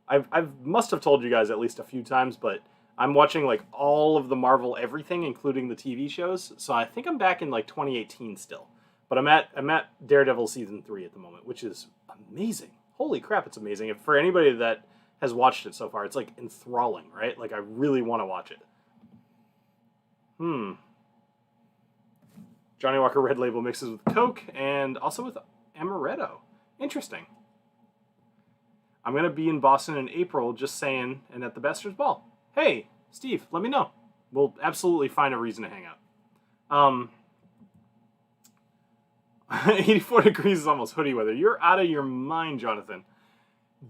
I must have told you guys at least a few times, but I'm watching like all of the Marvel everything, including the TV shows. So I think I'm back in like 2018 still. But I'm at Daredevil Season 3 at the moment, which is amazing. Holy crap, it's amazing. If for anybody that has watched it so far, it's like enthralling, right? Like I really want to watch it. Johnny Walker Red Label mixes with Coke and also with Amaretto. Interesting. I'm going to be in Boston in April, just saying, and at the Bastards Ball. Hey, Steve, let me know. We'll absolutely find a reason to hang out. 84 degrees is almost hoodie weather. You're out of your mind, Jonathan.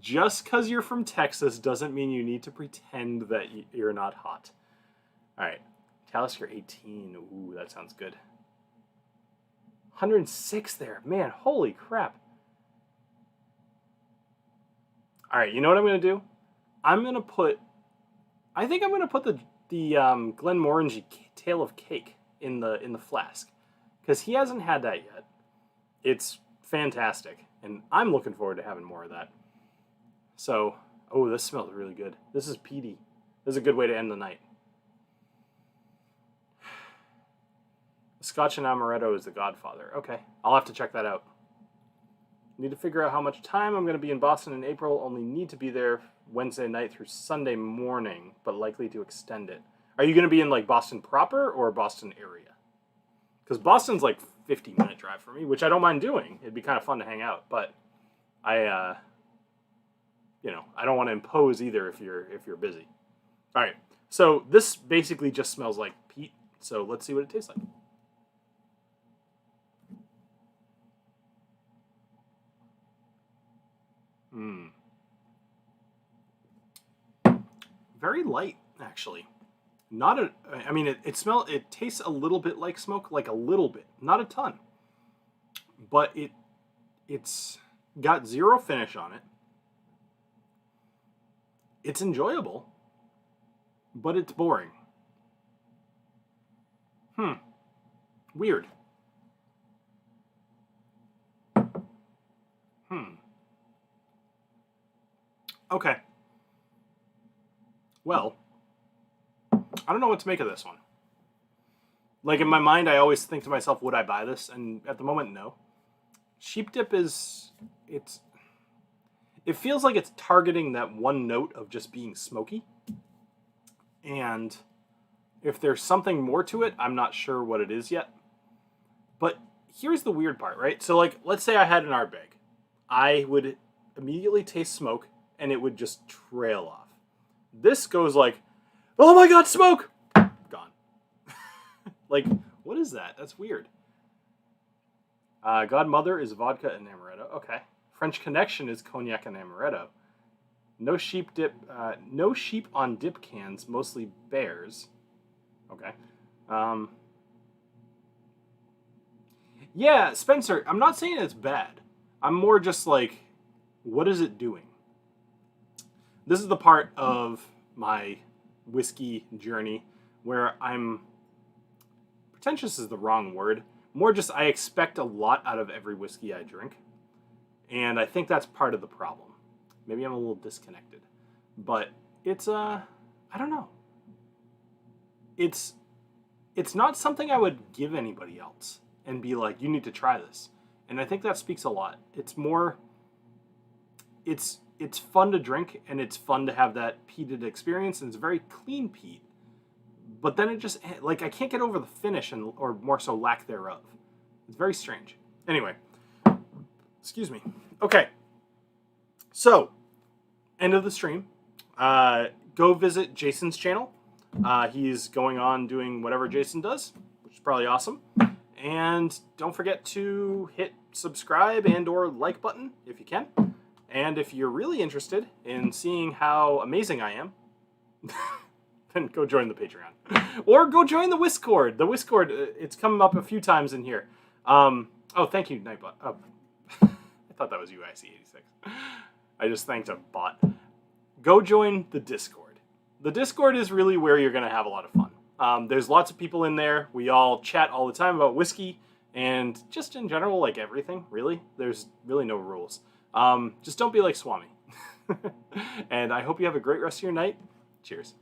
Just because you're from Texas doesn't mean you need to pretend that you're not hot. All right. Talisker 18. Ooh, that sounds good. 106 there. Man, holy crap. All right, you know what I'm going to do? I think I'm going to put the Glenmorangie Tale of Cake in the flask. Because he hasn't had that yet. It's fantastic. And I'm looking forward to having more of that. So, oh, this smells really good. This is peaty. This is a good way to end the night. Scotch and Amaretto is the Godfather. Okay, I'll have to check that out. Need to figure out how much time I'm going to be in Boston in April. Only need to be there Wednesday night through Sunday morning, but likely to extend it. Are you going to be in like Boston proper or Boston area? Because Boston's like 50-minute drive for me, which I don't mind doing. It'd be kind of fun to hang out, but I don't want to impose either if you're busy. All right, so this basically just smells like peat. So let's see what it tastes like. Very light, actually. It tastes a little bit like smoke, like a little bit, not a ton. But it's got zero finish on it. It's enjoyable, but it's boring. Weird. Okay. Well, I don't know what to make of this one. Like, in my mind, I always think to myself, would I buy this? And at the moment, no. Sheep Dip it's it feels like it's targeting that one note of just being smoky. And if there's something more to it, I'm not sure what it is yet. But here's the weird part, right? So, like, let's say I had an Ardbeg. I would immediately taste smoke, and it would just trail off. This goes like, oh my god, smoke! Gone. Like, what is that? That's weird. Godmother is vodka and amaretto. Okay. French Connection is cognac and amaretto. No sheep on dip cans, mostly bears. Okay. Yeah, Spencer, I'm not saying it's bad. I'm more just like, what is it doing? This is the part of my whiskey journey where I'm pretentious is the wrong word. More just I expect a lot out of every whiskey I drink. And I think that's part of the problem. Maybe I'm a little disconnected. But it's I don't know. It's not something I would give anybody else and be like, you need to try this. And I think that speaks a lot. It's more it's fun to drink, and it's fun to have that peated experience, and it's very clean peat. But then it just, like, I can't get over the finish, or more so lack thereof. It's very strange. Anyway, excuse me. Okay, so, end of the stream. Go visit Jason's channel. He's going on doing whatever Jason does, which is probably awesome. And don't forget to hit subscribe and or like button if you can. And if you're really interested in seeing how amazing I am, then go join the Patreon. Or go join the Discord. The Discord, it's come up a few times in here. Oh, thank you, Nightbot. Oh, I thought that was you, IC86. I just thanked a bot. Go join the Discord. The Discord is really where you're going to have a lot of fun. There's lots of people in there. We all chat all the time about whiskey and just in general, like everything, really. There's really no rules. Just don't be like Swami. And I hope you have a great rest of your night. Cheers.